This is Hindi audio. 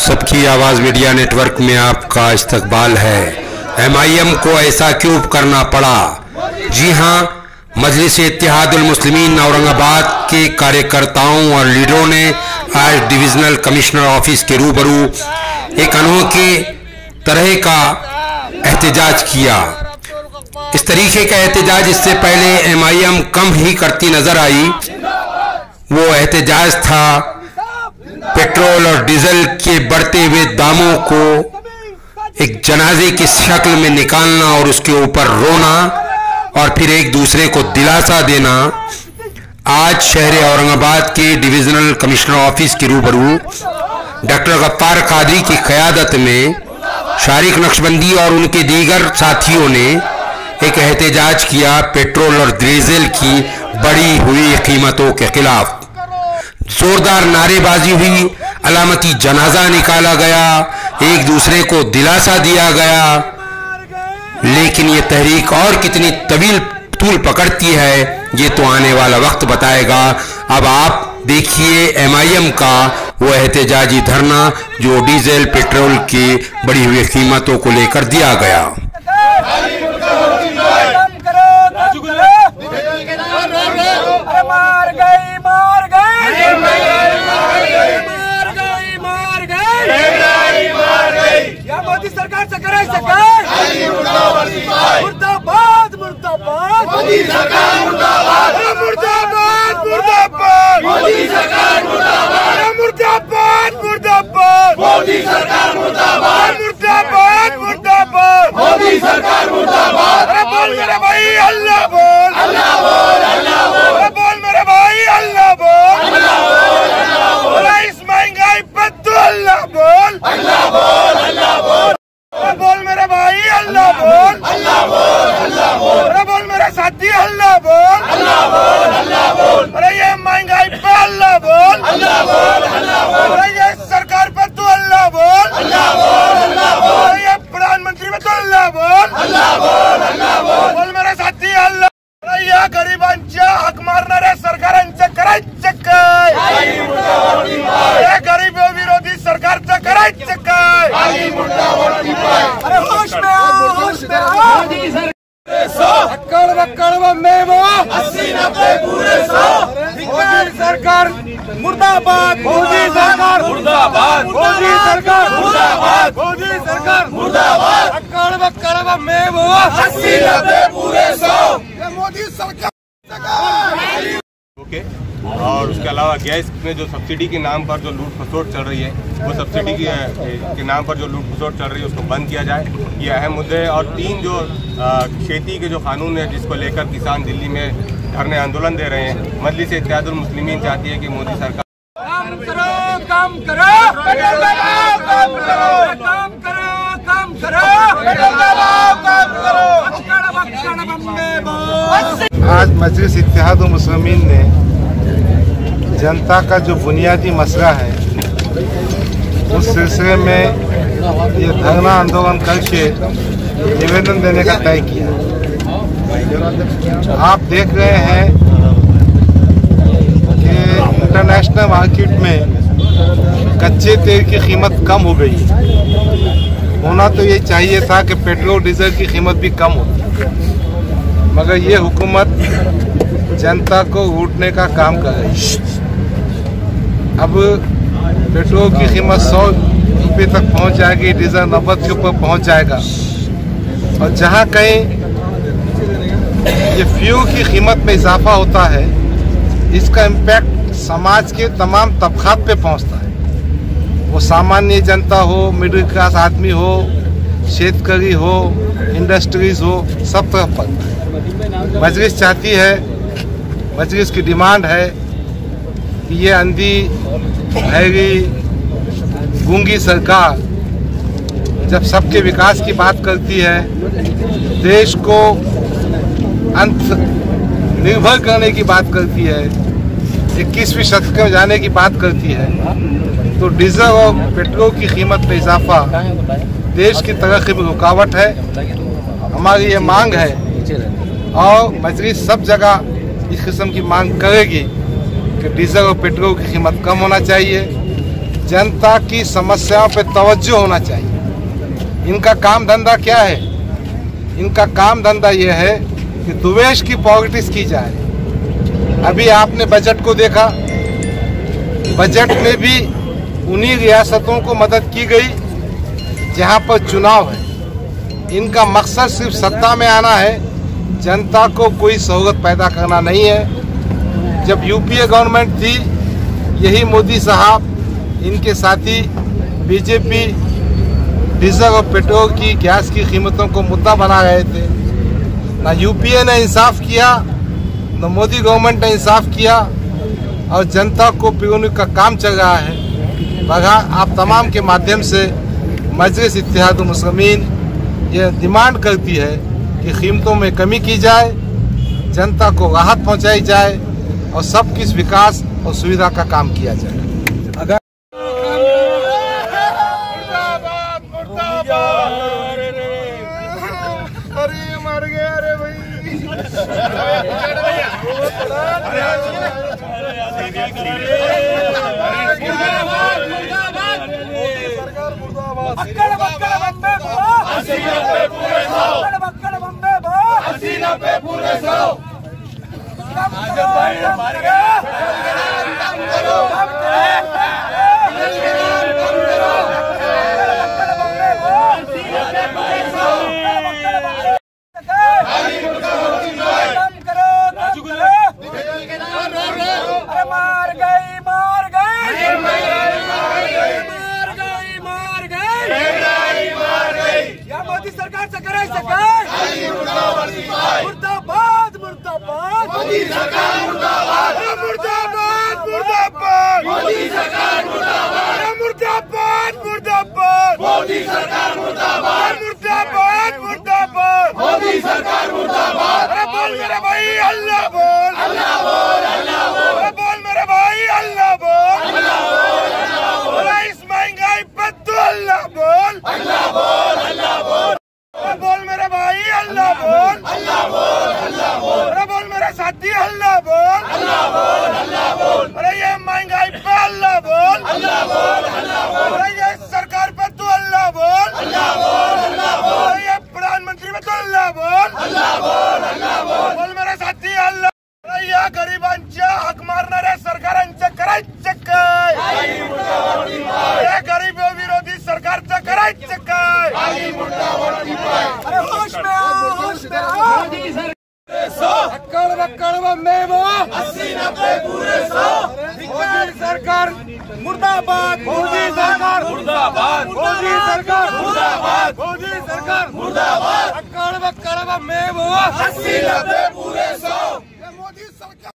सबकी आवाज मीडिया नेटवर्क में आपका इस्तकबाल है। MIM को ऐसा क्यों करना पड़ा? जी हां, मजलिस इत्तेहादुल मुस्लिमीन औरंगाबाद के कार्यकर्ताओं और लीडरों ने आज डिविजनल कमिश्नर ऑफिस के रूबरू एक अनोखे तरह का एहतजाज किया। इस तरीके का एहतजाज इससे पहले MIM कम ही करती नजर आई। वो एहतजाज था पेट्रोल और डीजल के बढ़ते हुए दामों को एक जनाजे की शक्ल में निकालना और उसके ऊपर रोना और फिर एक दूसरे को दिलासा देना। आज शहर औरंगाबाद के डिविजनल कमिश्नर ऑफिस के रूबरू डॉक्टर गफ्फार कादरी की क़यादत में शारिक नक्शबंदी और उनके दीगर साथियों ने एक एहतजाज किया पेट्रोल और डीजल की बढ़ी हुई कीमतों के खिलाफ। जोरदार नारेबाजी हुई, अलामती जनाजा निकाला गया, एक दूसरे को दिलासा दिया गया। लेकिन ये तहरीक और कितनी तूल पकड़ती है ये तो आने वाला वक्त बताएगा। अब आप देखिए MIM का वो एहतजाजी धरना जो डीजल पेट्रोल की बढ़ी हुई कीमतों को लेकर दिया गया। मोदी सरकार से करे मुर्दाबाद मुर्दाबाद मोदी सरकार मुर्दाबाद मुर्दाबाद मुर्दाबाद मोदी सरकार मुर्दाबाद मुर्दाबाद मुर्दाबाद मोदी सरकार मुर्दाबाद मुर्दाबाद मुर्दाबाद मोदी सरकार मुर्दाबाद। अरे बोल मेरे भाई अल्लाह बोल अल्लाह बोल अल्लाह बोल। अरे बोल मेरे भाई अल्लाह बोल अल्लाह बोल अल्लाह बोल। इस महंगाई पर तो अल्लाह बोल अल्लाह बोल अल्लाह बोल। बोल मेरे भाई अल्लाह बोल अल्लाह बोल अल्लाह बोल। अरे बोल मेरे साथी अल्लाह बोल अल्लाह बोल अल्लाह बोल। अरे ये महंगाई पे अल्लाह बोल अल्लाह बोल अल्लाह बोल। अरे ये सरकार पे तू अल्लाह बोल अल्लाह बोल अल्लाह बोल। अरे ये प्रधानमंत्री पे तू अल्लाह बोल अल्लाह बोल अल्लाह बोल। बोल मेरे साथी अल्लाह। अरे या गरिबांच्या हक मारणाऱ्या सरकारांचं करायचं काय? या गरीब विरोधी सरकारचं करायचं काय? अरे होश में आओ होश में आओ। हक्कड़ में वो 80-90 पूरे 100। मोदी सरकार मुर्दाबाद मोदी सरकार मुर्दाबाद मोदी सरकार मुर्दाबाद मोदी सरकार मुर्दाबाद। हक्कड़ में वो 80-90 पूरे 100। मोदी सरकार और उसके अलावा गैस में जो सब्सिडी के नाम पर जो लूट खसोट चल रही है वो सब्सिडी के नाम पर जो लूट खसोट चल रही है उसको बंद किया जाए, ये अहम मुद्दे हैं। और 3 जो खेती के जो कानून है जिसको लेकर किसान दिल्ली में धरने आंदोलन दे रहे हैं, मजलिस इत्तेहादुल मुस्लिमीन चाहती है कि मोदी सरकार काम करो आज मजलिस इत्तेहादुल मुस्लिमीन ने जनता का जो बुनियादी मसला है उस सिलसिले में ये धरना आंदोलन करके निवेदन देने का तय किया। आप देख रहे हैं कि इंटरनेशनल मार्केट में कच्चे तेल की कीमत कम हो गई। होना तो ये चाहिए था कि पेट्रोल डीजल की कीमत भी कम होती, मगर ये हुकूमत जनता को लूटने का काम कर रही है। अब पेट्रोल की कीमत 100 रुपये तक पहुंच जाएगी, डीजल 90 के ऊपर पहुंच जाएगा। और जहां कहीं ये फ्यूल की कीमत में इजाफा होता है, इसका इम्पैक्ट समाज के तमाम तबकात पे पहुंचता है। वो सामान्य जनता हो, मिडिल क्लास आदमी हो, शेतकरी हो, इंडस्ट्रीज हो, सब तरफ पड़ता है। मजलिस चाहती है, मजलिस की डिमांड है कि ये अंधी बहरी गूंगी सरकार जब सबके विकास की बात करती है, देश को अंत निर्भर करने की बात करती है, 21वीं शतक में जाने की बात करती है, तो डीजल और पेट्रोल की कीमत में इजाफा देश की तरक्की में रुकावट है। हमारी ये मांग है और मजलिस सब जगह इस किस्म की मांग करेगी कि डीजल और पेट्रोल की कीमत कम होना चाहिए, जनता की समस्याओं पे तवज्जो होना चाहिए। इनका काम धंधा क्या है? इनका काम धंधा ये है कि द्वेष की पॉलिटिक्स की जाए। अभी आपने बजट को देखा, बजट में भी उन्हीं रियासतों को मदद की गई जहां पर चुनाव है। इनका मकसद सिर्फ सत्ता में आना है, जनता को कोई सहूलत पैदा करना नहीं है। जब यूपीए गवर्नमेंट थी, यही मोदी साहब, इनके साथी बीजेपी डीजल और पेट्रोल की, गैस की कीमतों को मुद्दा बना रहे थे। ना यूपीए ने इंसाफ किया, न मोदी गवर्नमेंट ने इंसाफ किया, और जनता को पिरोने का काम चल रहा है। बघा आप तमाम के माध्यम से मजलिस इत्तेहादुल मुस्लिमीन ये डिमांड करती है कि कीमतों में कमी की जाए, जनता को राहत पहुंचाई जाए और सबकी विकास और सुविधा का काम किया जाए। अगर अरे मर गया, अरे भाई मोदी सरकार से करे मुर्दाबाद मुर्दाबाद मोदी सरकार मुर्दाबाद मुर्दाबाद मुर्दाबाद मोदी सरकार मुर्दाबाद मुर्दाबाद मुर्दाबाद मोदी सरकार मुर्दाबाद मुर्दाबाद मुर्दाबाद मोदी सरकार मुर्दाबाद। अरे बोल मेरे भाई अल्लाह बोल, अल्लाह बोल, अल्लाह बोल। अरे बोल मेरे भाई अल्लाह बोल, अल्लाह बोल, अल्लाह बोल। अरे इस महंगाई पर तो अल्लाह बोल, अल्लाह बोल, अल्लाह बोल। बोल मेरे भाई अल्लाह बोल, अल्लाह बोल, अल्लाह बोल। अरे बोल मेरे साथी अल्लाह बोल, अल्लाह बोल, अल्लाह बोल। अरे ये महंगाई पे अल्लाह बोल, अल्लाह बोल, अल्लाह बोल। अरे ये सरकार पे तू अल्लाह बोल, अल्लाह बोल, अल्लाह बोल। अरे ये प्रधानमंत्री पे तू अल्लाह बोल, अल्लाह बोल, अल्लाह बोल। बोल मेरे साथी अल्लाह। अरे या गरिबांच्या हक मारणाऱ्या सरकारांचं करायचं काय? या गरीब विरोधी सरकारचं करायचं काय? अरे होश में आओ, होश में आओ। अक्कड़ बक्कड़ बम्बे वो 80-90 पूरे 100। मोदी सरकार मुर्दाबाद, मोदी सरकार मुर्दाबाद, मोदी सरकार मुर्दाबाद, मोदी सरकार मुर्दाबाद। अक्कड़ बक्कड़ बम्बे वो 80-90 पूरे 100। मोदी सरकार